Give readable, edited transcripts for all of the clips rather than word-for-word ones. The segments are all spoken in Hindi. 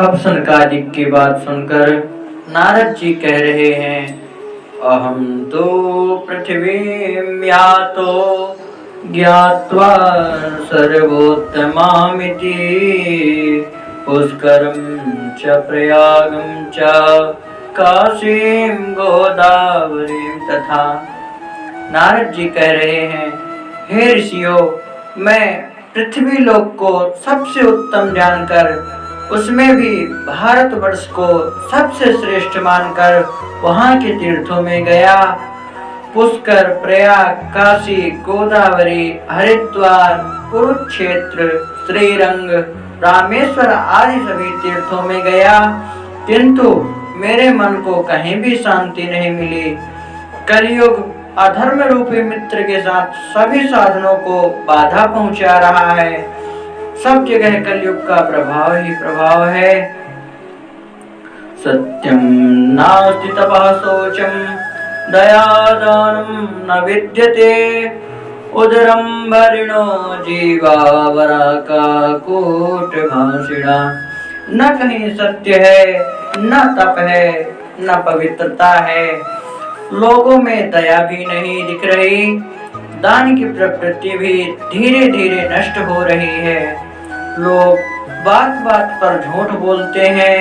अब सनकादिक की बात सुनकर नारद जी कह रहे हैं, अहम तो पृथ्वीं यातो ज्ञात्वा सर्वोत्तमामिति पुष्करं च प्रयागं च काशीं गोदावरीं तथा। नारद जी कह रहे हैं, हे ऋषियों, मैं पृथ्वी लोक को सबसे उत्तम जानकर, उसमें भी भारतवर्ष को सबसे श्रेष्ठ मानकर वहां के तीर्थों में गया। पुष्कर, प्रयाग, काशी, गोदावरी, हरिद्वार, कुरुक्षेत्र, श्रीरंग, रामेश्वर आदि सभी तीर्थों में गया, किंतु मेरे मन को कहीं भी शांति नहीं मिली। कलयुग अधर्म रूपी मित्र के साथ सभी साधनों को बाधा पहुंचा रहा है। सब जगह कलयुग का प्रभाव ही प्रभाव है। सत्यम नास्ति तपः शौचम दयादानं न विद्यते उदरं भरिणो जीवा वराका कूटभाषिणा। न कहीं सत्य है, न तप है, न पवित्रता है, लोगों में दया भी नहीं दिख रही, दान की प्रवृत्ति भी धीरे धीरे नष्ट हो रही है। लोग बात बात पर झूठ बोलते हैं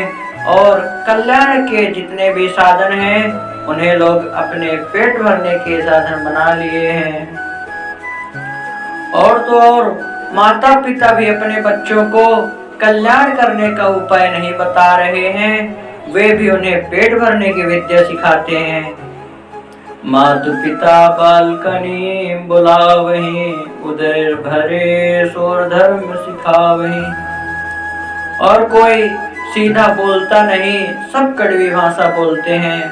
और कल्याण के जितने भी साधन हैं उन्हें लोग अपने पेट भरने के साधन बना लिए हैं। और तो और माता पिता भी अपने बच्चों को कल्याण करने का उपाय नहीं बता रहे हैं, वे भी उन्हें पेट भरने की विद्या सिखाते हैं। माता पिता बालकनी बुलावहीं उदर भरे सोर धर्म सिखावहीं। और कोई सीधा बोलता नहीं, सब कड़वी भाषा बोलते हैं।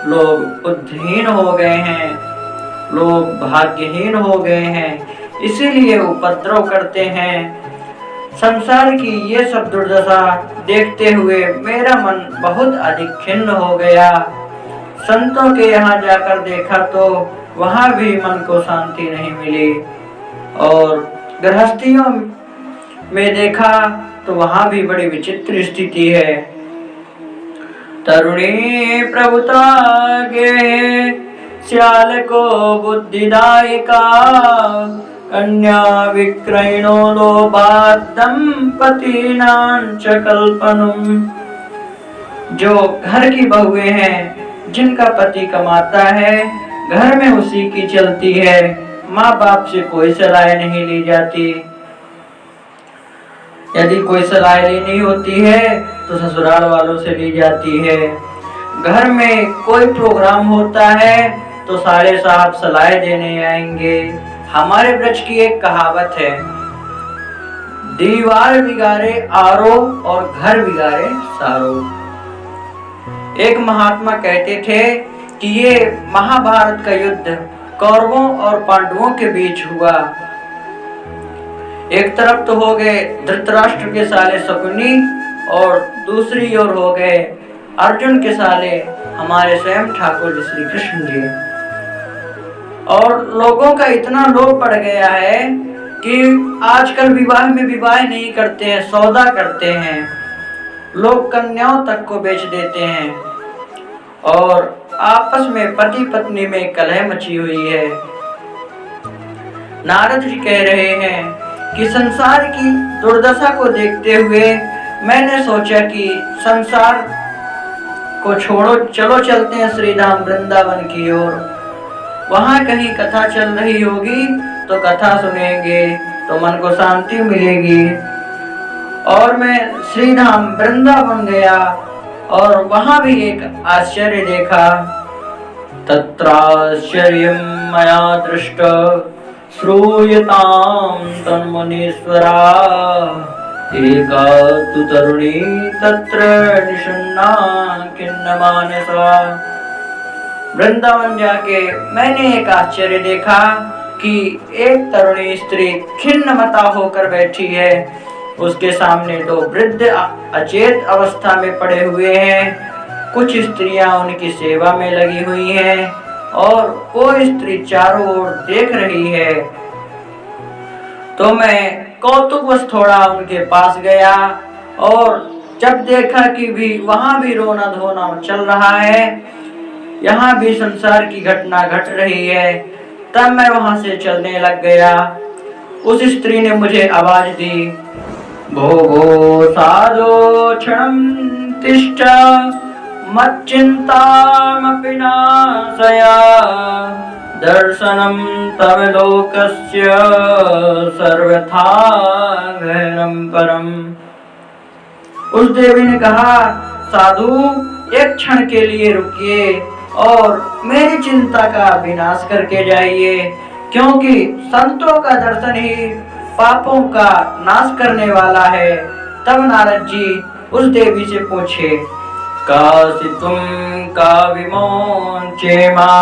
लोग बुद्धिहीन हो गए हैं, लोग भाग्यहीन हो गए हैं, इसीलिए उपद्रव करते हैं। संसार की ये सब दुर्दशा देखते हुए मेरा मन बहुत अधिक खिन्न हो गया। संतों के यहाँ जाकर देखा तो वहाँ भी मन को शांति नहीं मिली, और गृहस्थियों में देखा तो वहाँ भी बड़ी विचित्र स्थिति है। तरुणी प्रभुता गे श्याल को बुद्धिदायिका कन्या विक्रयणो लोभात् दंपतीनां च कल्पनम्। जो घर की बहुएं हैं, जिनका पति कमाता है, घर में उसी की चलती है, माँ बाप से कोई सलाह नहीं ली जाती। यदि कोई सलाह लेनी होती है तो ससुराल वालों से ली जाती है। घर में कोई प्रोग्राम होता है तो सारे साहब सलाह देने आएंगे। हमारे ब्रज की एक कहावत है, दीवार बिगाड़े आरो और घर बिगाड़े सारो। एक महात्मा कहते थे कि ये महाभारत का युद्ध कौरवों और पांडवों के बीच हुआ। एक तरफ तो हो गए धृतराष्ट्र के साले शकुनी और दूसरी ओर हो गए अर्जुन के साले हमारे स्वयं ठाकुर जी श्री कृष्ण जी। और लोगों का इतना लोभ बढ़ गया है कि आजकल विवाह में विवाह नहीं करते हैं, सौदा करते हैं। लोग कन्याओं तक को बेच देते हैं और आपस में पति पत्नी में कलह मची हुई है। नारद जी कह रहे हैं कि संसार की दुर्दशा को देखते हुए मैंने सोचा कि संसार को छोड़ो, चलो चलते हैं श्रीधाम वृंदावन की ओर। वहां कहीं कथा चल रही होगी तो कथा सुनेंगे तो मन को शांति मिलेगी। और मैं श्रीधाम वृंदावन गया और वहां भी एक आश्चर्य देखा। तत्राश्चर्यं मया दृष्ट श्रूयतां तन्मुनीश्वरा एका तु तरुणी तत्र निषण्णा खिन्न मानसा। वृंदावन जाके मैंने एक आश्चर्य देखा कि एक तरुणी स्त्री खिन्न मता होकर बैठी है। उसके सामने दो वृद्ध अचेत अवस्था में पड़े हुए हैं। कुछ स्त्रियां उनकी सेवा में लगी हुई हैं और वो स्त्री चारों ओर देख रही है। तो मैं कौतुकवश थोड़ा उनके पास गया और जब देखा कि भी वहां भी रोना धोना चल रहा है, यहाँ भी संसार की घटना घट रही है, तब मैं वहां से चलने लग गया। उस स्त्री ने मुझे आवाज दी, भो भो साधो क्षणं तिष्ठ मच्चिन्तामपि नाशया दर्शनं तव लोकस्य सर्वथा गहनं परम। उस देवी ने कहा, साधु एक क्षण के लिए रुकिए और मेरी चिंता का विनाश करके जाइए, क्योंकि संतों का दर्शन ही पापों का नाश करने वाला है। तब नारद जी उस देवी से पूछे, कासी तुम का विमोचेमा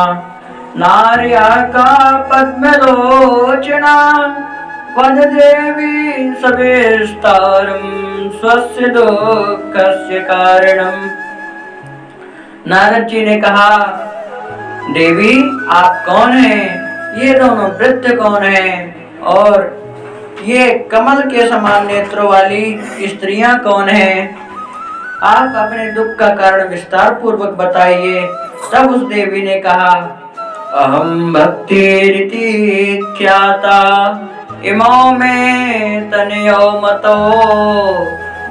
नार्या का पद्मलोचना वद देवी सविस्तारं स्वस्य दुःखस्य कारणम। नारद जी ने कहा, देवी आप कौन हैं? ये दोनों वृद्ध कौन हैं? और ये कमल के समान नेत्रों वाली स्त्रियां कौन हैं? आप अपने दुख का कारण विस्तार पूर्वक बताइए। तब उस देवी ने कहा, अहम भक्ति ख्याता इमौ में तनयो मतो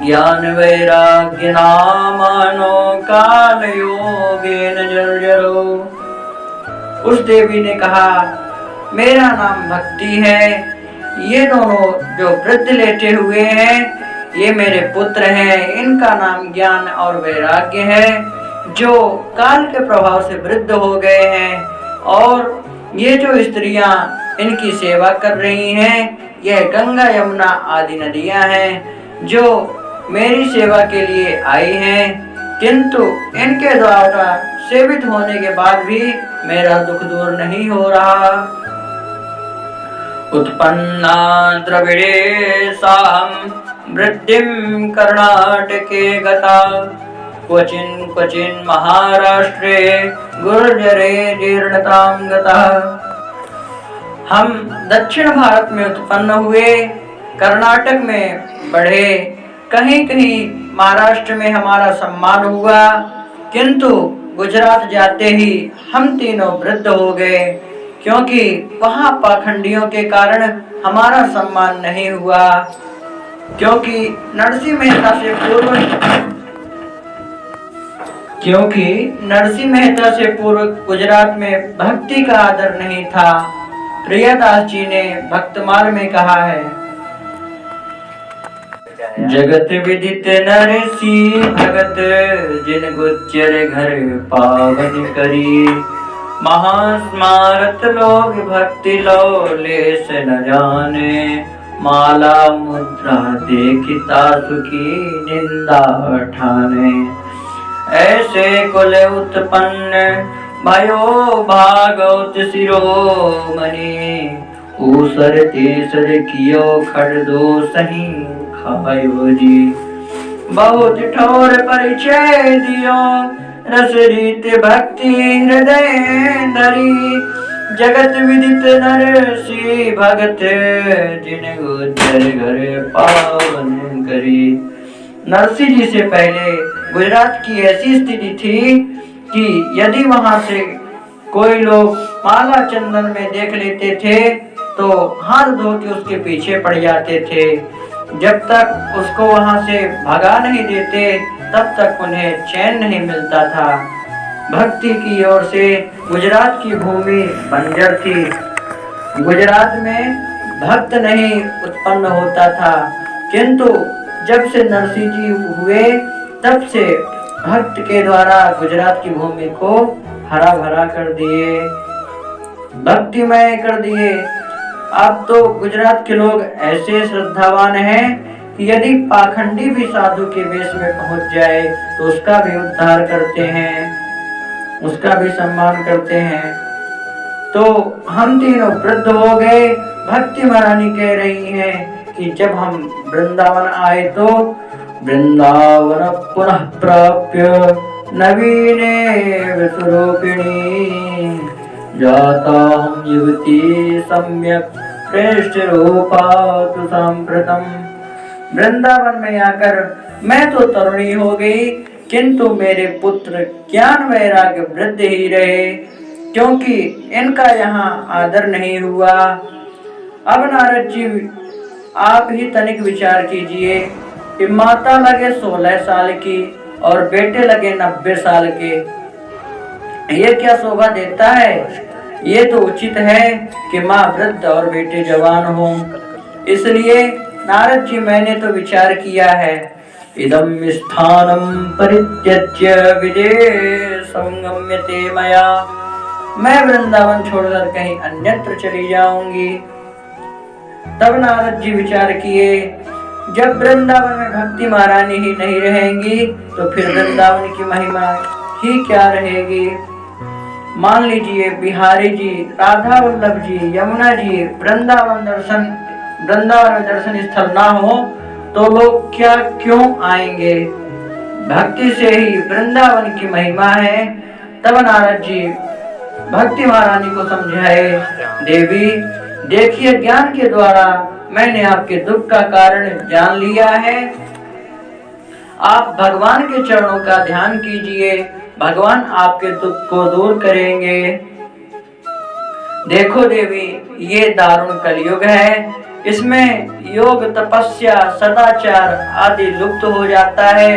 ज्ञान वैराग्य नामानो काल योगेन जर्जरो। उस देवी ने कहा, मेरा नाम भक्ति है। ये दोनों जो वृद्ध लेटे हुए हैं, ये मेरे पुत्र हैं। इनका नाम ज्ञान और वैराग्य है, जो काल के प्रभाव से वृद्ध हो गए हैं। और ये जो स्त्रियां इनकी सेवा कर रही हैं, यह गंगा यमुना आदि नदियां हैं, जो मेरी सेवा के लिए आई हैं, किंतु इनके द्वारा सेवित होने के बाद भी मेरा दुख दूर नहीं हो रहा। उत्पन्ना द्रविड़े साहं वृद्धिं कर्णाटके गता क्वचिन् क्वचिन् महाराष्ट्रे गुर्जरे जीर्णतां गतः। हम दक्षिण भारत में उत्पन्न हुए, कर्नाटक में बढ़े, कहीं कहीं महाराष्ट्र में हमारा सम्मान हुआ, किंतु गुजरात जाते ही हम तीनों वृद्ध हो गए, क्योंकि वहां पाखंडियों के कारण हमारा सम्मान नहीं हुआ। क्योंकि नरसिंह मेहता से पूर्व गुजरात में भक्ति का आदर नहीं था। प्रियदास जी ने भक्तमाल में कहा है, जगत विदित नरसी भगत जिन गुज्जर घर पावन करी महास्मारत लोग भक्ति लौलेस न जाने माला मुद्रा देखिता सुखी निंदा ठाने। ऐसे कुल उत्पन्न भयो भागवत शिरोमणि ऊसर तेसर कियो खड़दो सही खायो जी। बहुत ठोर परिचय दियो रस रीत भक्ति हृदय धरी जगत विदित नरसी भगत जिन गुजर घर पावन करी। नरसी जी से पहले गुजरात की ऐसी स्थिति थी कि यदि वहां से कोई लोग माला चंदन में देख लेते थे तो हाथ धो के उसके पीछे पड़ जाते थे। जब तक उसको वहां से भगा नहीं देते तब तक उन्हें चैन नहीं मिलता था। भक्ति की ओर से गुजरात की भूमि बंजर थी। गुजरात में भक्त नहीं उत्पन्न होता था, किंतु जब से नरसिंह जी हुए तब से भक्त के द्वारा गुजरात की भूमि को हरा भरा कर दिए, भक्तिमय कर दिए। अब तो गुजरात के लोग ऐसे श्रद्धावान हैं कि यदि पाखंडी भी साधु के वेश में पहुंच जाए तो उसका भी उद्धार करते हैं, उसका भी सम्मान करते हैं। तो हम तीनों वृद्ध हो गए। भक्ति महारानी कह रही हैं कि जब हम वृंदावन आए तो वृंदावन पुनः प्राप्य नवीने स्वरूपिणी जाता हम युवती सम्यक श्रेष्ठ रूपा तु सांप्रतम। वृंदावन में आकर मैं तो तरुणी हो गई, किंतु मेरे पुत्र ज्ञान वैराग्य वृद्ध ही रहे, क्योंकि इनका यहाँ आदर नहीं हुआ। अब नारद जी आप ही तनिक विचार कीजिए कि माता लगे 16 साल की और बेटे लगे 90 साल के, ये क्या शोभा देता है? ये तो उचित है कि माँ वृद्ध और बेटे जवान हों। इसलिए नारद जी मैंने तो विचार किया है, इदं स्थानम परित्यज्य विदेशं गम्यते मया, मैं वृंदावन छोड़कर कहीं अन्यत्र चली जाऊंगी। तब नारद जी विचार किए, जब वृंदावन में भक्ति महारानी ही नहीं रहेंगी तो फिर वृंदावन की महिमा ही क्या रहेगी। मान लीजिए बिहारी जी, राधा वल्लभ जी, यमुना जी वृंदावन में दर्शन स्थल ना हो तो लोग क्या क्यों आएंगे? भक्ति से ही वृंदावन की महिमा है। तब नारद जी भक्ति महारानी को समझाए, देवी देखिए, ज्ञान के द्वारा मैंने आपके दुख का कारण जान लिया है। आप भगवान के चरणों का ध्यान कीजिए, भगवान आपके दुख को दूर करेंगे। देखो देवी, ये दारुण कलयुग है, इसमें योग तपस्या सदाचार आदि लुप्त हो जाता है,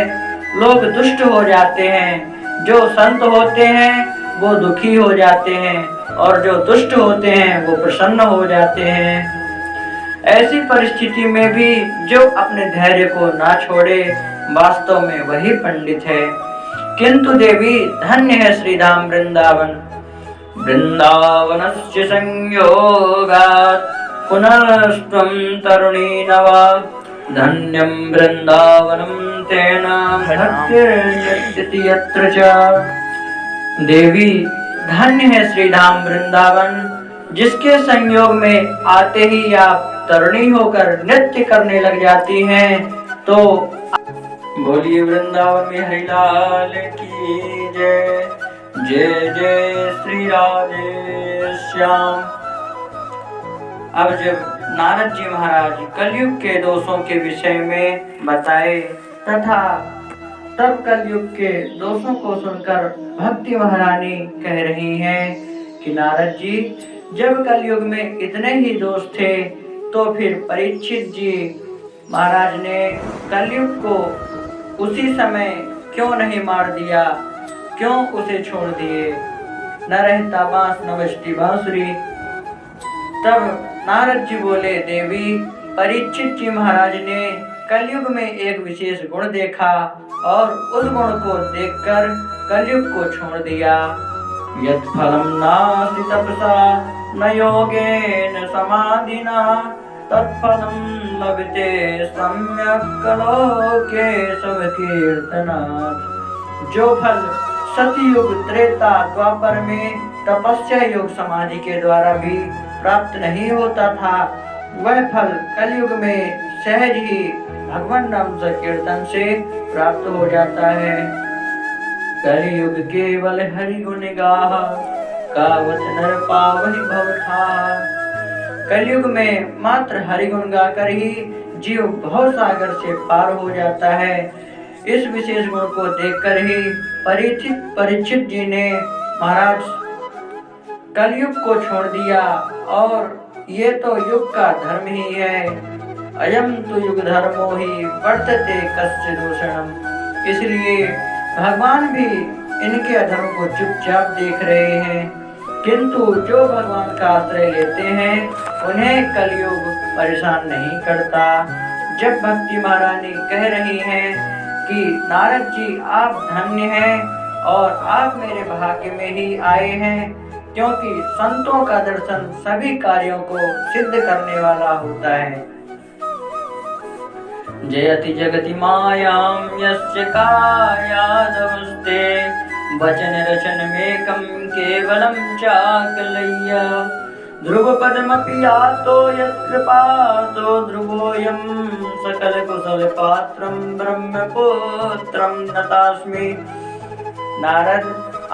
लोग दुष्ट हो जाते हैं, जो संत होते हैं वो दुखी हो जाते हैं और जो दुष्ट होते हैं वो प्रसन्न हो जाते हैं। ऐसी परिस्थिति में भी जो अपने धैर्य को ना छोड़े, वास्तव में वही पंडित है। किंतु देवी धन्य है श्री धाम वृंदावन, वृंदावनस्य संयोगात् पुनस्त्वं तरुणी नवा, धन्यं वृंदावनं तेन भक्तिर्यस्यति यत्र च। देवी धन्य है श्री धाम वृंदावन, जिसके संयोग में आते ही आप तरुणी होकर नृत्य करने लग जाती हैं। तो बोलिए वृंदावन में हरिलाल की जय, जय जय श्री राधे श्याम। अब जब नारद जी महाराज कलयुग के दोषों के विषय में बताए तथा तब कलयुग के दोषों को सुनकर भक्ति महारानी कह रही हैं कि नारद जी, जब कलयुग में इतने ही दोष थे तो फिर परीक्षित जी महाराज ने कलयुग को उसी समय क्यों नहीं मार दिया, क्यों उसे छोड़ दिए? न रहता बांस न बजती बांसुरी। तब नारद जी बोले, देवी परीक्षित जी महाराज ने कलयुग में एक विशेष गुण देखा और उस गुण को देखकर कलयुग को छोड़ दिया। यत् फलं नास्ति तपसा न योगेन समाधिना, तत्फलं लभते सम्यक् लोके सवकीर्तनात्। जो फल सतयुग त्रेता द्वापर में तपस्या योग समाधि के द्वारा भी प्राप्त नहीं होता था, वह फल कलयुग में सहज ही भगवान नाम संकीर्तन से प्राप्त हो जाता है। कलयुग केवल हरि गुण गाहा, कावत नर पावहि भव ठाहा। कलयुग में मात्र हरि गुण गाकर ही जीव भव सागर से पार हो जाता है। इस विशेष गुण को देखकर ही परीक्षित जी ने महाराज कलयुग को छोड़ दिया, और ये तो युग का धर्म ही है। अयम तो युग धर्मो ही वर्तते कस्य दूषणम। इसलिए भगवान भी इनके अधर्म को चुपचाप देख रहे हैं, किंतु जो भगवान का आश्रय लेते हैं उन्हें कलयुग परेशान नहीं करता। जब भक्ति महारानी कह रही हैं कि नारद जी आप धन्य हैं और आप मेरे भाग्य में ही आए हैं, क्योंकि संतों का दर्शन सभी कार्यों को सिद्ध करने वाला होता है। जयति जगति मायां यस्य कायादवस्ते, वचन रचन मेकं केवलं चाकलय्य। ध्रुव पदमपि यातो यत्कृपातो ध्रुवोऽयं, सकल कुशल पात्रं ब्रह्मपुत्रं नतास्मि। नारद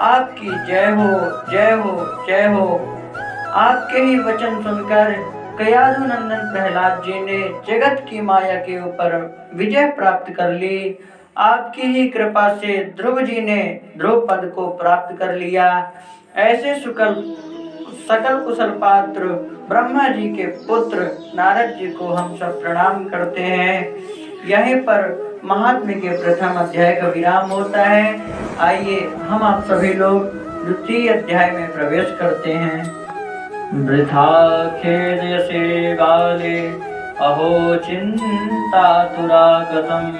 आपकी जय हो, जय हो, जय हो। आपके ही वचन सुनकर कयाधु नंदन प्रहलाद जी ने जगत की माया के ऊपर विजय प्राप्त कर ली। आपकी ही कृपा से ध्रुव जी ने ध्रुव पद को प्राप्त कर लिया। ऐसे सकल कुशल पात्र ब्रह्मा जी के पुत्र नारद जी को हम सब प्रणाम करते हैं। यहीं पर महात्म्य के प्रथम अध्याय का विराम होता है। आइए हम आप सभी लोग द्वितीय अध्याय में प्रवेश करते हैं। वृथा खेदयसे बाले अहो चिन्तातुरा गतम्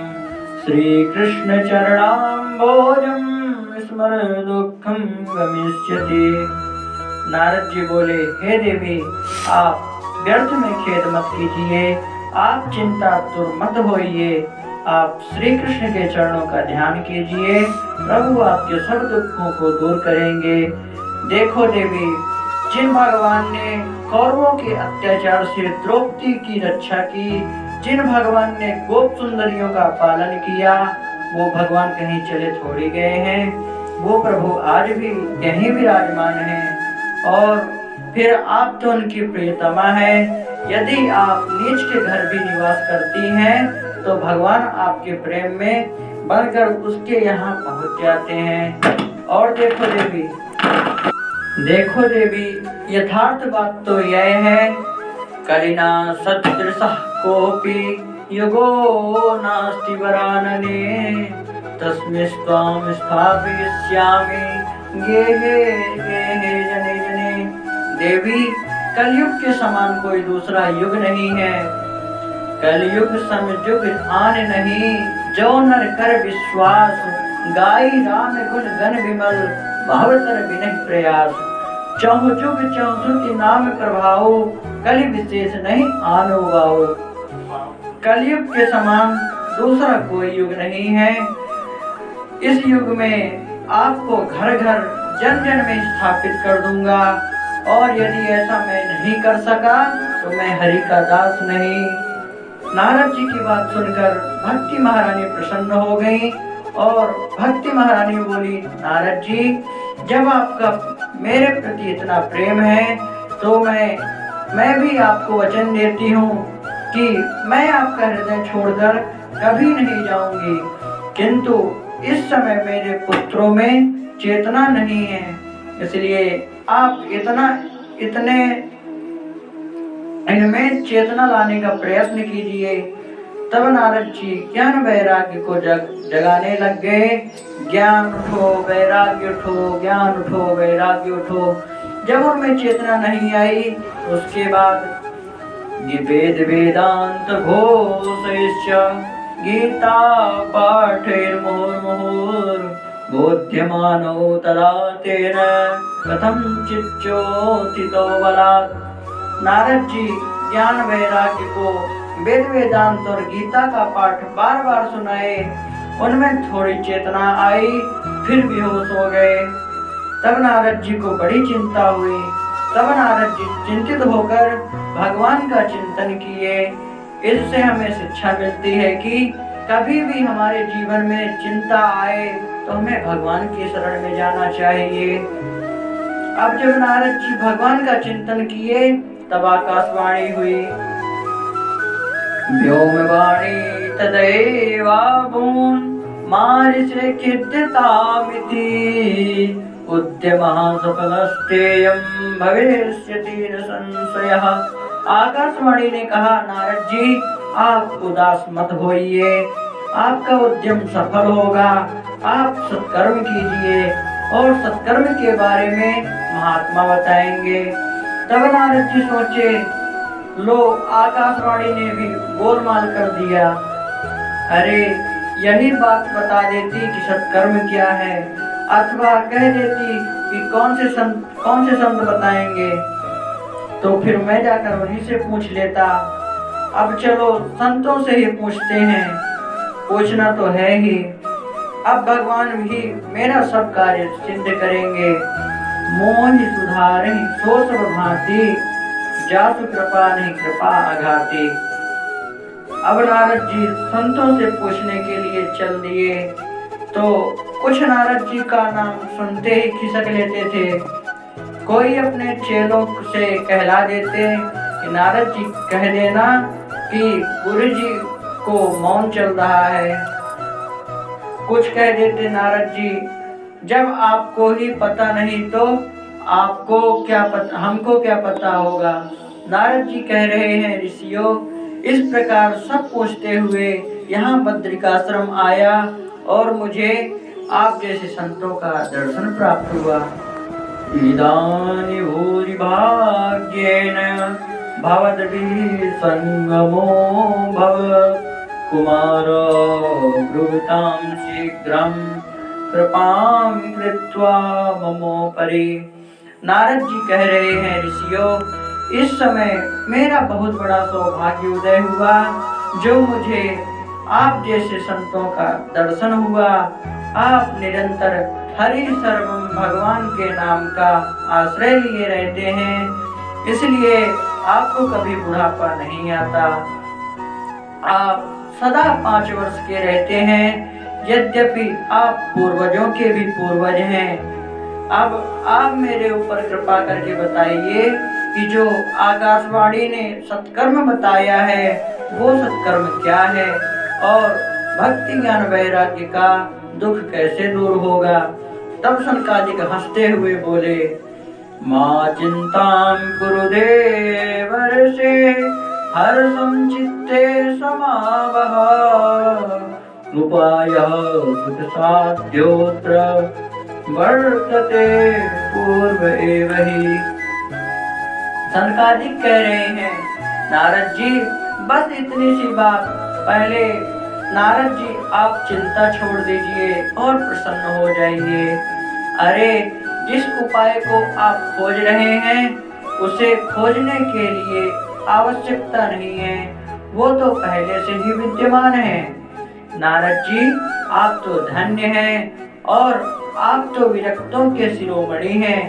श्रीकृष्ण चरणाम्बोजं स्मर दुःखं गमिष्यति। नारद जी बोले, हे देवी, आप व्यर्थ में खेद मत कीजिए, आप चिंतातुर मत होइए, आप श्री कृष्ण के चरणों का ध्यान कीजिए, प्रभु आपके सब दुखों को दूर करेंगे। देखो देवी, जिन भगवान ने कौरवों के अत्याचार से द्रौपदी की रक्षा की, जिन भगवान ने गोप सुंदरियों का पालन किया, वो भगवान कहीं चले थोड़ी गए हैं। वो प्रभु आज भी यहीं विराजमान हैं। और फिर आप तो उनकी प्रियतमा है। यदि आप नीच के घर भी निवास करती हैं तो भगवान आपके प्रेम में बनकर उसके यहाँ पहुँच जाते हैं। और देखो देवी, यथार्थ बात तो यह है, कलिना सदृशः कोऽपि युगो नास्ति वरानने तस्मिस्त्वां स्थापयिष्यामि गेहे गेहे जने जने। देवी, कलयुग के समान कोई दूसरा युग नहीं है। कलयुग समयुग आन नहीं, जो नर कर विश्वास, गाई राम गुण गण विमल भावतर विनय प्रयास। चौह जुग चौसुकी नाम प्रभाव, कलि विशेष नहीं आनो बाओ। कलयुग के समान दूसरा कोई युग नहीं है। इस युग में आपको घर घर जन जन में स्थापित कर दूंगा। और यदि ऐसा मैं नहीं कर सका तो मैं हरि का दास नहीं। नारद जी की बात सुनकर भक्ति महारानी प्रसन्न हो गई और भक्ति महारानी बोली, नारद जी, जब आपका मेरे प्रति इतना प्रेम है तो मैं भी आपको वचन देती हूँ कि मैं आपका हृदय छोड़कर कभी नहीं जाऊंगी। किंतु इस समय मेरे पुत्रों में चेतना नहीं है, इसलिए आप इनमें चेतना लाने का प्रयत्न कीजिए। तब नारद जी ज्ञान वैराग्य को जगाने लग गए। ज्ञान उठो वैराग्य उठो, ज्ञान उठो वैराग्य उठो। जब उनमें चेतना नहीं आई उसके बाद वेद वेदांत घोषैश्च गीता पाठैर् मुहुर्मुहुर् बोध्यमानो तदा तेन कथं चिच्चोतितो बलात्। नारद जी ज्ञान वैराग्य को वेद वेदांत और गीता का पाठ बार बार सुनाए। उनमें थोड़ी चेतना आई, फिर बेहोश हो गए। तब नारद जी को बड़ी चिंता हुई। तब नारद जी चिंतित होकर भगवान का चिंतन किए। इससे हमें शिक्षा मिलती है कि कभी भी हमारे जीवन में चिंता आए तो हमें भगवान की शरण में जाना चाहिए। अब जब नारद जी भगवान का चिंतन किए तब आकाशवाणी हुई, व्योमवाणी तदैवाभून् मारिषे कीर्तितामिति उद्यमः सफलस्तेयं भविष्यति न संशयः। आकाशवाणी ने कहा, नारद जी, आप उदास मत होइए, आपका उद्यम सफल होगा। आप सत्कर्म कीजिए और सत्कर्म के बारे में महात्मा बताएंगे। तब नारद जी सोचे, लो आकाशवाणी ने भी गोलमाल कर दिया। अरे, यही बात बता देती कि सत्कर्म क्या है, अथवा कह देती कि कौन से संत बताएंगे, तो फिर मैं जाकर उन्हीं से पूछ लेता। अब चलो संतों से ही पूछते हैं, पूछना तो है ही। अब भगवान भी मेरा सब कार्य सिद्ध करेंगे। मोहि सुधारहि सो सब भांति, जासु कृपा नहीं कृपा अघाती। अब नारद जी संतों से पूछने के लिए चल दिए। तो कुछ नारद जी का नाम सुनते ही खिसक लेते थे। कोई अपने चेलों से कहला देते कि नारद जी कह देना कि गुरु जी को मौन चल रहा है। कुछ कह देते नारद जी, जब आपको ही पता नहीं तो आपको क्या पता, हमको क्या पता होगा। नारद जी कह रहे हैं, ऋषियों, इस प्रकार सब पूछते हुए यहाँ बद्रिकाश्रम आया और मुझे आप जैसे संतों का दर्शन प्राप्त हुआ। इदानी भूरि भाग्येन भवद्भिः संगमो भव कुमारो ब्रूतां शीघ्रं कृपां कृत्वा ममोपरि। नारद जी कह रहे हैं, ऋषियों, इस समय मेरा बहुत बड़ा सौभाग्य उदय हुआ जो मुझे आप जैसे संतों का दर्शन हुआ। आप निरंतर हरि सर्वम भगवान के नाम का आश्रय लिए रहते हैं, इसलिए आपको कभी बुढ़ापा नहीं आता। आप सदा 5 वर्ष के रहते हैं, यद्यपि आप पूर्वजों के भी पूर्वज हैं। अब आप मेरे ऊपर कृपा करके बताइए कि जो आकाशवाणी ने सत्कर्म बताया है वो सत्कर्म क्या है और भक्ति ज्ञान वैराग्य का दुख कैसे दूर होगा। तब सनकादिक हंसते हुए बोले, मां चिंतां कुरु देवर्षे हर्षं चित्ते समावह उपायः सुखसाध्योऽत्र वर्तते पूर्व एव हि। सनकादिक कह रहे हैं, नारद जी बस इतनी सी बात, पहले नारद जी आप चिंता छोड़ दीजिए और प्रसन्न हो जाइए। अरे जिस उपाय को आप खोज रहे हैं उसे खोजने के लिए आवश्यकता नहीं है, वो तो पहले से ही विद्यमान है। नारद जी आप तो धन्य हैं और आप तो विरक्तों के शिरोमणि हैं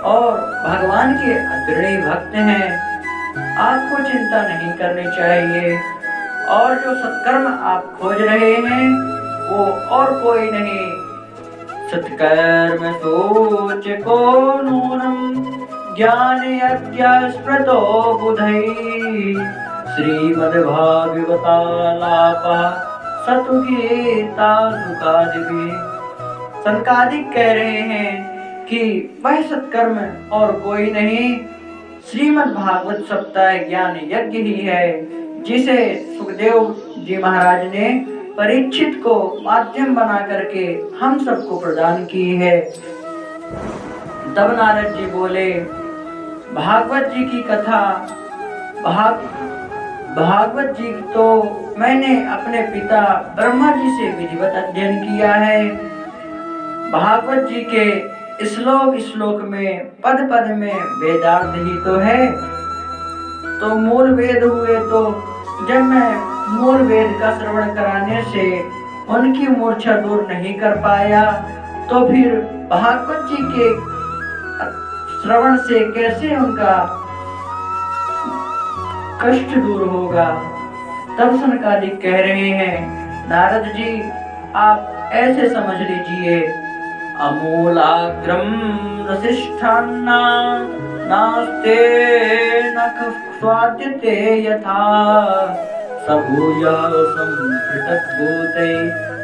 और भगवान के अग्रणी भक्त हैं। आपको चिंता नहीं करनी चाहिए और जो सत्कर्म आप खोज रहे हैं वो और कोई नहीं, सत्कर्म सोच को नूनम ज्ञान यज्ञ स्मृतो बुधै श्रीमद्भागवतालापा सतु गीता सुखादिभिः। सनकादिक कह रहे हैं कि वह सत्कर्म और कोई नहीं, श्रीमद् भागवत सप्ताह ज्ञान यज्ञ ही है, जिसे सुखदेव जी महाराज ने परीक्षित को माध्यम बना करके हम सबको प्रदान की है। तब नारद जी बोले, भागवत जी की कथा, भागवत जी तो मैंने अपने पिता ब्रह्मा जी से विधिवत अध्ययन किया है। भागवत जी के श्लोक श्लोक में पद पद में वेदार्थ ही तो है, तो मूल वेद हुए। तो जब मैं मूल वेद का श्रवण कराने से उनकी मूर्छा दूर नहीं कर पाया तो फिर भागवत जी के श्रवण से कैसे उनका कष्ट दूर होगा। तब सनकादिक कह रहे हैं, नारद जी आप ऐसे समझ लीजिए, अमूलाग्रम रसिष्ठान्ना नास्ते नख स्वाद्यते यथा सबूयः संपृथक्भूते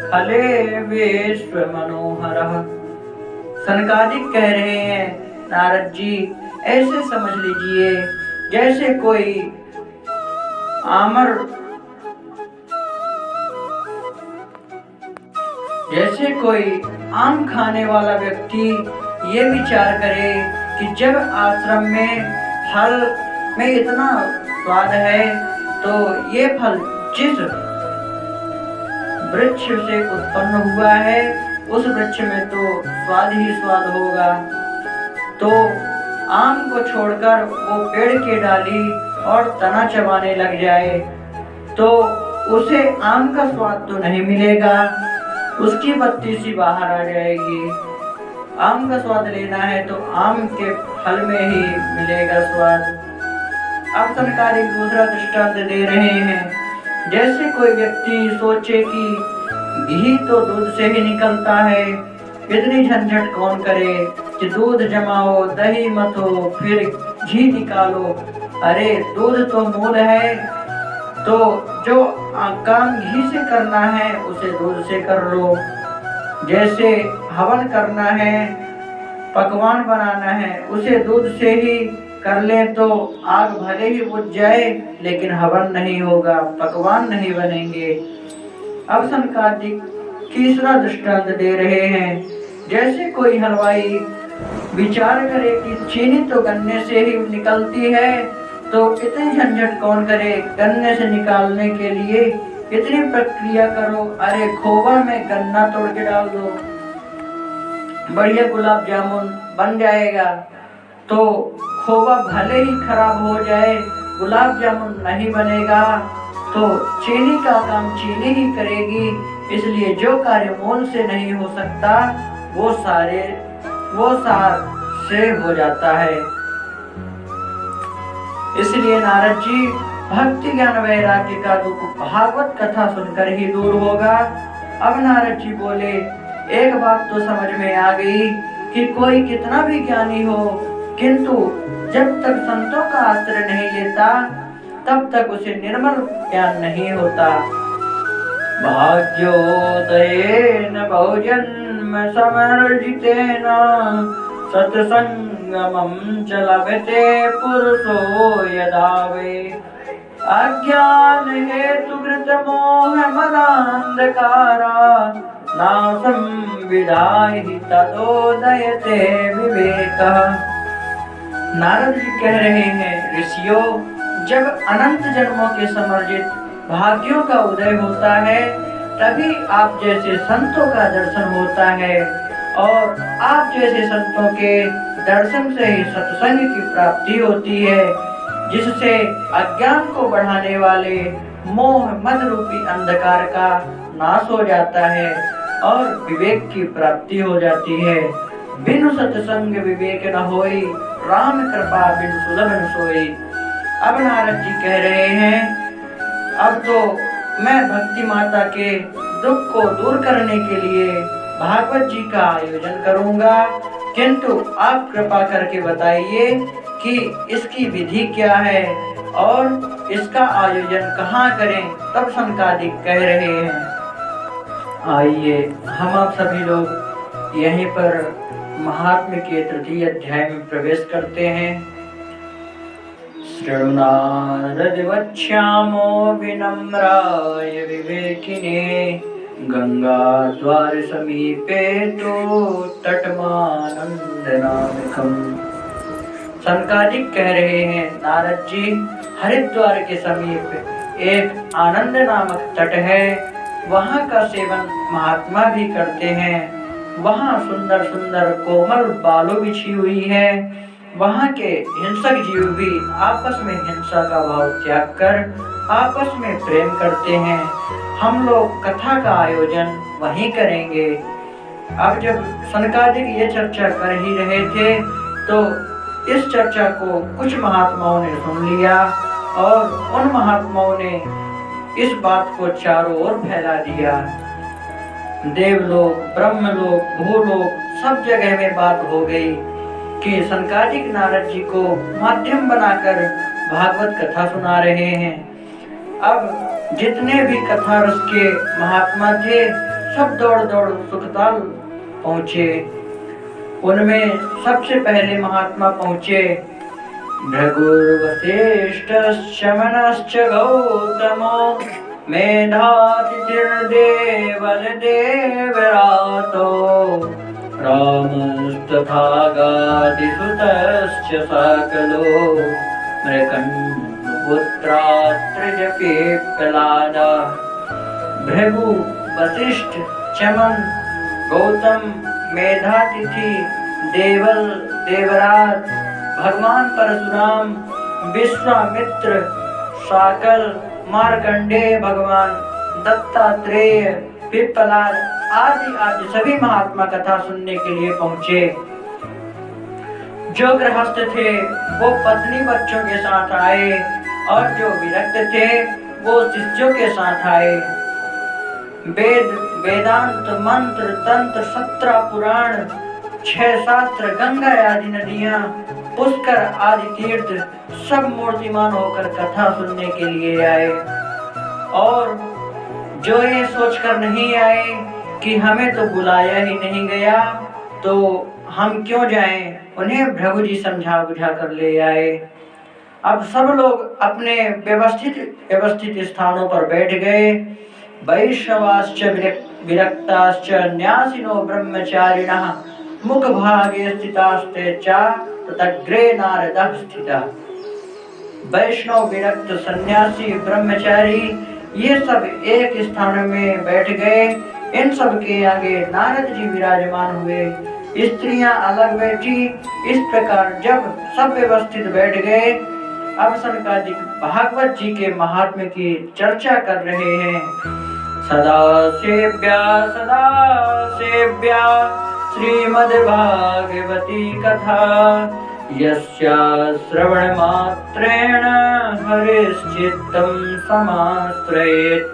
फले विश्व मनोहरः। सनकादिक कह रहे हैं, नारद जी ऐसे समझ लीजिए जैसे कोई आम खाने वाला व्यक्ति ये विचार करे कि जब आश्रम में फल में इतना स्वाद है तो ये फल जिस वृक्ष से उत्पन्न हुआ है उस वृक्ष में तो स्वाद ही स्वाद होगा। तो आम को छोड़कर वो पेड़ की डाली और तना चबाने लग जाए तो उसे आम का स्वाद तो नहीं मिलेगा, उसकी बत्ती सी बाहर आ जाएगी। आम का स्वाद लेना है तो आम के फल में ही मिलेगा स्वाद। अब सनकादिक दूसरा दृष्टांत दे रहे हैं, जैसे कोई व्यक्ति सोचे कि घी तो दूध से ही निकलता है, इतनी झंझट कौन करे कि दूध जमाओ, दही मथो, फिर घी निकालो। अरे दूध तो मूल है, तो जो काम घी से करना है उसे दूध से कर लो। जैसे हवन करना है, पकवान बनाना है, उसे दूध से ही कर ले तो आग भले ही बुझ जाए लेकिन हवन नहीं होगा, पकवान नहीं बनेंगे। अब सनकादिक तीसरा दृष्टांत दे रहे हैं। जैसे कोई हलवाई विचार करे कि चीनी तो गन्ने से ही निकलती है, तो इतनी झंझट कौन करे गन्ने से निकालने के लिए, इतनी प्रक्रिया करो। अरे खोवा में गन्ना तोड़ के डाल दो, बढ़िया गुलाब जामुन बन जाएगा। तो खोवा भले ही खराब हो जाए, गुलाब जामुन नहीं बनेगा, तो चीनी का काम चीनी ही करेगी। इसलिए जो कार्य मोल से नहीं हो सकता वो सार से हो जाता है। इसलिए नारद जी भक्ति ज्ञान वैराग्य का दुख भागवत कथा सुनकर ही दूर होगा। अब नारद जी बोले, एक बात तो समझ में आ गई कि कोई कितना भी ज्ञानी हो, किंतु जब तक संतों का आश्रय नहीं लेता तब तक उसे निर्मल ज्ञान नहीं होता। भाग्योदयेन बहुजन्म समर्जितेन सत्संगमं च लभते पुरुषो यदा वे अज्ञान हेतु कृत मोह मदान्धकारा नासं विदाहि तदोदयते विवेकः। नारद जी कह रहे हैं, ऋषियों, जब अनंत जन्मों के समर्जित भाग्यों का उदय होता है तभी आप जैसे संतों का दर्शन होता है, और आप जैसे संतों के दर्शन से ही सत्संग की प्राप्ति होती है, जिससे अज्ञान को बढ़ाने वाले मोह मद रूपी अंधकार का नाश हो जाता है और विवेक की प्राप्ति हो जाती है। बिनु सत्संग विवेक न होई, राम कृपा बिनु सुलभ न सोई। अब नारद जी कह रहे हैं, अब तो मैं भक्ति माता के दुख को दूर करने के लिए भागवत जी का आयोजन करूंगा, किंतु आप कृपा करके बताइए कि इसकी विधि क्या है और इसका आयोजन कहाँ करें। तब सनकादिक कह रहे हैं, आइए हम आप सभी लोग यहीं पर महात्म्य के तृतीय अध्याय में प्रवेश करते हैं। शृणुनारद वक्ष्यामो विनम्राय विवेकिने गंगा द्वार समीपे तो तटमानंद नामिकम्। सनकादिक कह रहे हैं, नारद जी, हरिद्वार के समीप एक आनंद नामक तट है, वहाँ का सेवन महात्मा भी करते हैं। वहाँ सुंदर सुंदर कोमल बालू बिछी हुई है। वहाँ के हिंसक जीव भी आपस में हिंसा का भाव त्याग कर आपस में प्रेम करते हैं। हम लोग कथा का आयोजन वहीं करेंगे। अब जब सनकादिक ये चर्चा कर ही रहे थे तो इस चर्चा को कुछ महात्माओं ने सुन लिया और उन महात्माओं ने इस बात को चारों ओर फैला दिया। देवलोक, ब्रह्मलोक, भूलोक सब जगह में बात हो गई कि सनकादिक नारद जी को माध्यम बनाकर भागवत कथा सुना रहे हैं। अब जितने भी कथा रस के महात्मा थे सब दौड़ दौड़ सुखताल पहुँचे। उनमें सबसे पहले महात्मा पहुँचे भृगुर्वसिष्ठश्च मनश्च गौतमो मेधातिथिर्देवलदेवरातो रामस्तथागादिसुतश्च सकलो मृकण्डपुत्रात्रिजपि प्रह्लादा। भृगु, वशिष्ठ, चमन, गौतम, मेधातिथि, देवल, देवराज, भगवान परशुराम, विश्वामित्र, साकल, मार्कंडेय भगवान, दत्तात्रेय, पिप्पलाद आदि आदि सभी महात्मा कथा सुनने के लिए पहुँचे। जो गृहस्थ थे वो पत्नी बच्चों के साथ आए और जो विरक्त थे वो शिष्यों के साथ आए। वेद, वेदांत, मंत्र, तंत्र, 17 पुराण, 6 शास्त्र, गंगा आदि नदियाँ पुष्कर आदि तीर्थ सब मूर्तिमान होकर कथा सुनने के लिए आए। और जो ये सोचकर नहीं आए कि हमें तो बुलाया ही नहीं गया तो हम क्यों जाएं, उन्हें भृगु जी समझा बुझा कर ले आए। अब सब लोग अपने व्यवस्थित स्थानों पर बैठ गए। वैष्णवाश्च विरक्ताश्च न्यासिनो ब्रह्मचारिणः मुखभागे स्थितास्ते च तदग्रे नारदः स्थितः। वैष्णव, विरक्त, सन्यासी, ब्रह्मचारी ये सब एक स्थान में बैठ गए। इन सब के आगे नारद जी विराजमान हुए। स्त्रियां अलग बैठी। इस प्रकार जब सब व्यवस्थित बैठ गए, अब सनकादिक भागवत जी के महात्म्य की चर्चा कर रहे हैं। सदा सेव्या श्रीमद्भागवती कथा यस्या श्रवण मात्रेण हरिश्चित्तं समाश्रयेत्।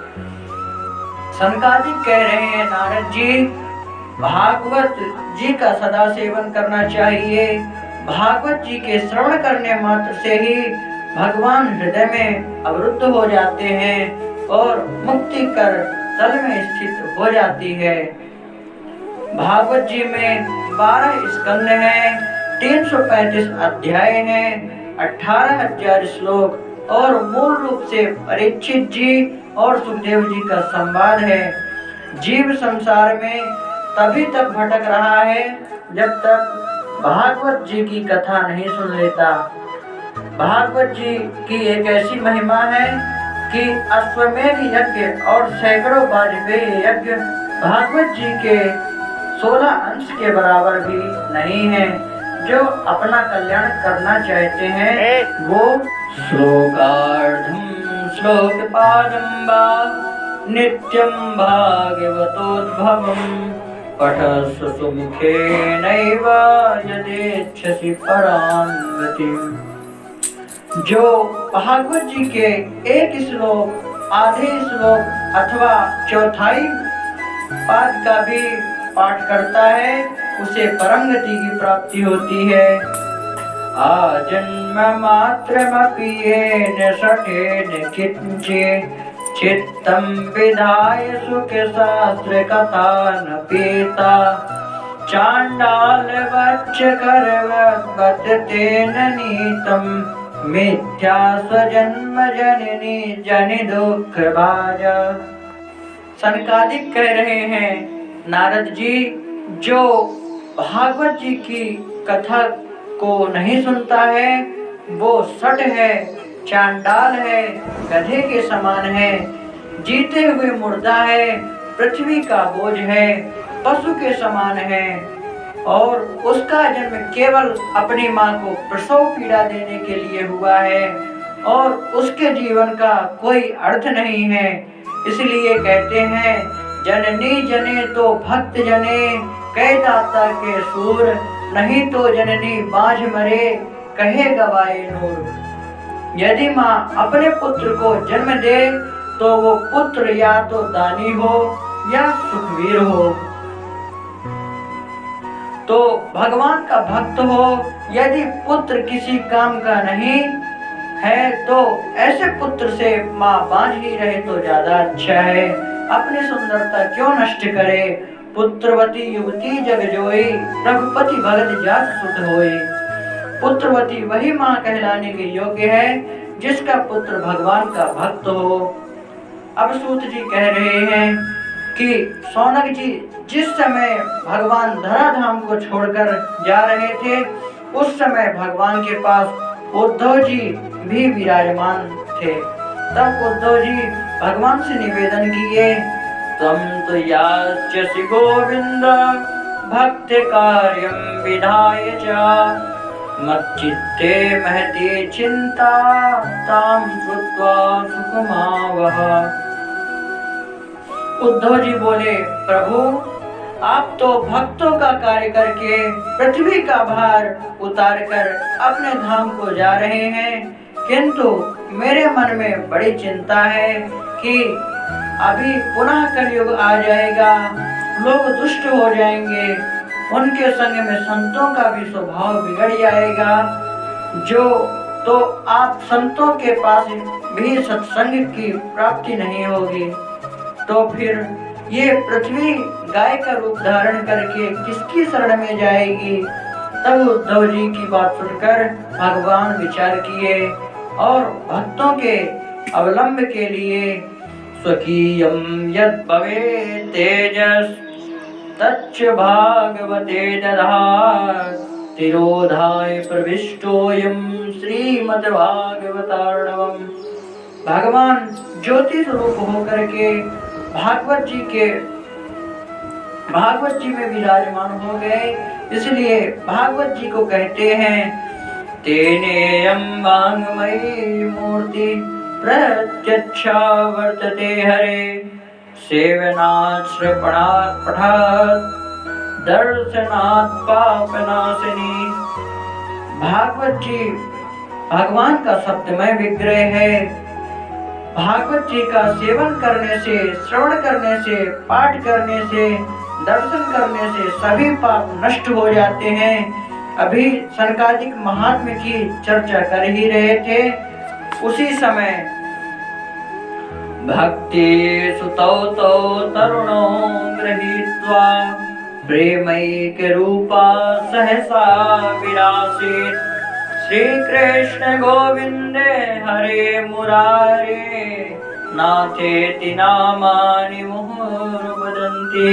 सनकादिक कह रहे हैं, नारद जी, भागवत जी का सदा सेवन करना चाहिए। भागवत जी के श्रवण करने मात्र से ही भगवान हृदय में अवरुद्ध हो जाते हैं और मुक्ति कर तल में स्थित हो जाती है। भागवत जी में 12 स्कंद हैं, 335 अध्याय हैं, 18,000 श्लोक और मूल रूप से परीक्षित जी और सुखदेव जी का संवाद है। जीव संसार में तभी तक भटक रहा है जब तक भागवत जी की कथा नहीं सुन लेता। भागवत जी की एक ऐसी महिमा है कि अश्वमेध यज्ञ और सैकड़ों वाजपेयी यज्ञ भागवत जी के 16 अंश के बराबर भी नहीं है। जो अपना कल्याण करना चाहते हैं वो श्लोकार्धम श्लोकपादं वा नित्यं भागवतोद्भवम् पठस्व सुमुखेनैव यदेच्छसि परां गतिम्। जो भागवत जी के एक श्लोक, आधे श्लोक अथवा चौथाई पाद का भी पाठ करता है उसे परम गति की प्राप्ति होती है। आजन्म मात्रमपि येन शठेन किंचित् चित्तं विधाय सुख शास्त्र कथा न पीता चांडाल वच्च करवत तेन नीतम मिथ्या स्वजन्म जननी जनि दुख भाजा। सनकादिक कह रहे हैं, नारद जी, जो भागवत जी की कथा को नहीं सुनता है वो सठ है, चांडाल है, गधे के समान है, जीते हुए मुर्दा है, पृथ्वी का बोझ है, पशु के समान है और उसका जन्म केवल अपनी माँ को प्रसव पीड़ा देने के लिए हुआ है और उसके जीवन का कोई अर्थ नहीं है। इसलिए कहते हैं, जननी जने तो भक्त जने कह दाता के सूर, नहीं तो जननी बाझ मरे कहे गवाए नूर। यदि माँ अपने पुत्र को जन्म दे तो वो पुत्र या तो दानी हो या सुखवीर हो, तो भगवान का भक्त हो। यदि पुत्र किसी काम का नहीं है तो ऐसे पुत्र से माँ बांझ ही रहे तो ज्यादा अच्छा है। अपनी सुंदरता क्यों नष्ट करे। पुत्रवती युवती जग जोई, रघुपति भगत जास सुत होई। पुत्रवती वही माँ कहलाने के योग्य है जिसका पुत्र भगवान का भक्त हो। अब सूत जी कह रहे हैं कि सौनक जी जिस समय भगवान धराधाम को छोड़कर जा रहे थे उस समय भगवान के पास उद्धव जी भी विराजमान थे। तब उद्धव जी भगवान से निवेदन किए, त्वं तु यास्यसि गोविंद भक्ति कार्यं विधाय च मच्चित्ते महती चिंता तां श्रुत्वा सुखमावह। उद्धव जी बोले, प्रभु आप तो भक्तों का कार्य करके पृथ्वी का भार उतारकर अपने धाम को जा रहे हैं, किंतु मेरे मन में बड़ी चिंता है कि अभी पुनः कलयुग आ जाएगा, लोग दुष्ट हो जाएंगे, उनके संग में संतों का भी स्वभाव बिगड़ जाएगा जो तो आप संतों के पास भी सत्संग की प्राप्ति नहीं होगी, तो फिर ये पृथ्वी गाय का रूप धारण करके किसकी शरण में जाएगी। तब उद्धव जी की बात सुनकर भगवान विचार किए और भक्तों के अवलंब के लिए स्वकीयं यद् भवेत् तेजस् तच्च भागवते दधात् तिरोधाय प्रविष्टोऽयं श्रीमद्भागवतार्णवम्। भगवान ज्योति स्वरूप होकर के भागवत जी में विराजमान हो गए, इसलिए भागवत जी को कहते हैं तेनेयं वाङ्मयी मूर्ति प्रत्यक्षा वर्तते हरे सेवनात् श्रवणात् पठात् दर्शनात् पापनाशिनी। भागवत जी भगवान का सत्यमय विग्रह है। भागवत जी का सेवन करने से, श्रवण करने से, पाठ करने से, दर्शन करने से सभी पाप नष्ट हो जाते हैं। अभी सनकादिक महात्म्य की चर्चा कर ही रहे थे, उसी समय भक्ति सुतौ तौ तरुणो गृहीत्वा प्रेमैक रूपा सहसा विरासीत् श्री कृष्ण गोविंदे हरे मुरारे नाथेति नामानि मुहुर्वदन्ति।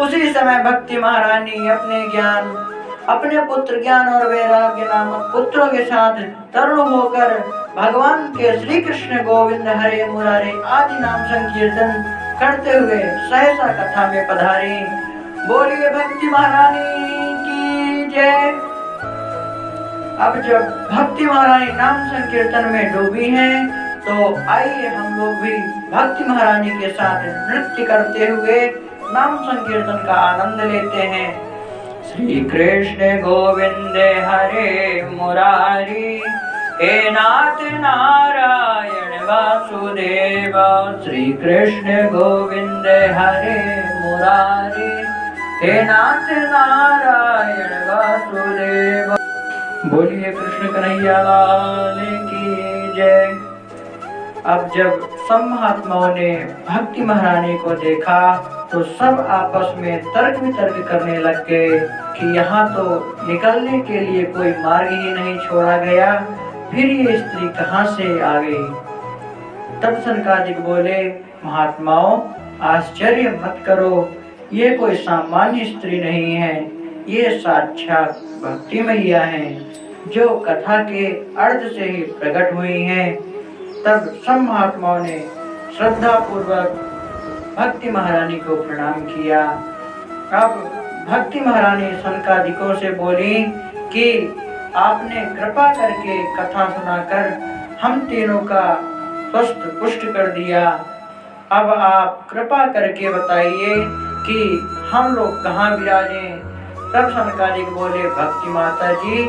उसी समय भक्ति महारानी अपने ज्ञान, अपने पुत्र ज्ञान और वैराग्य नामक पुत्रों के साथ तरुण होकर भगवान के श्री कृष्ण गोविंद हरे मुरारे आदि नाम संकीर्तन करते हुए सहसा कथा में पधारी। बोलिए भक्ति महारानी की जय। अब जब भक्ति महारानी नाम संकीर्तन में डूबी हैं, तो आइए हम लोग भी भक्ति महारानी के साथ नृत्य करते हुए नाम संकीर्तन का आनंद लेते हैं। श्री कृष्ण गोविंद हरे मुरारी हे नाथ नारायण वासुदेव। श्री कृष्ण गोविंद हरे मुरारी हे नाथ नारायण वासुदेव। बोलिए कृष्ण कन्हैया लाल की जय। अब जब सब महात्माओं ने भक्ति महारानी को देखा तो सब आपस में तर्क वितर्क करने लग गए कि यहाँ तो निकलने के लिए कोई मार्ग ही नहीं छोड़ा गया, फिर ये स्त्री कहाँ से आ गई। तब सनकादिक बोले, महात्माओं आश्चर्य मत करो, ये कोई सामान्य स्त्री नहीं है, ये साक्षात भक्ति मैया हैं, जो कथा के अर्थ से ही प्रकट हुई हैं। तब सब महात्माओं ने श्रद्धा पूर्वक भक्ति महारानी को प्रणाम किया। अब भक्ति महारानी सनकादिकों से बोली कि आपने कृपा करके कथा सुनाकर हम तीनों का स्वस्थ पुष्ट कर दिया। अब आप कृपा करके बताइए कि हम लोग कहाँ विराजें। तब सनकादिक बोले, भक्ति माता जी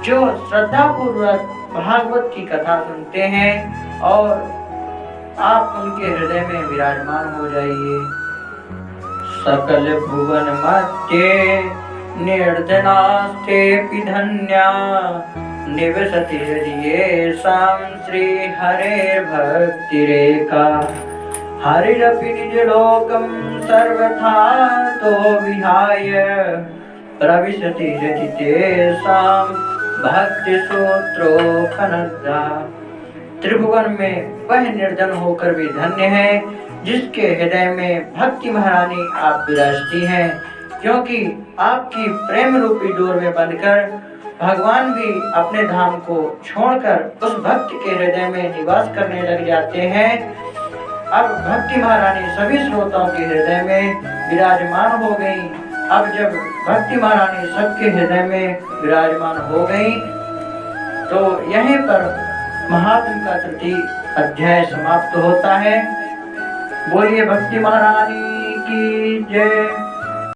जो श्रद्धा पूर्वक भागवत की कथा सुनते हैं और आप उनके हृदय में विराजमान हो जाइए। सकल भुवन मध्य निर्धनास्तेऽपि धन्या निवसति येषां श्री हरेर्भक्तिरेका। हरिरपि निजलोकं सर्वथा तो विहाय प्रविशति यदि तेषां भक्ति सूत्रोपनद्धा। त्रिभुवन में वह निर्धन होकर भी धन्य है जिसके हृदय में भक्ति महारानी आप विराजती हैं, क्योंकि आपकी प्रेम रूपी डोर में बंधकर भगवान भी अपने धाम को छोड़कर उस भक्त के हृदय में निवास करने लग जाते हैं। अब भक्ति महारानी सभी श्रोताओं के हृदय में विराजमान हो गई। अब जब भक्ति महारानी सबके हृदय में विराजमान हो गई तो यहीं पर महात्म का तृतीय अध्याय समाप्त होता है। बोलिए भक्ति महारानी की जय।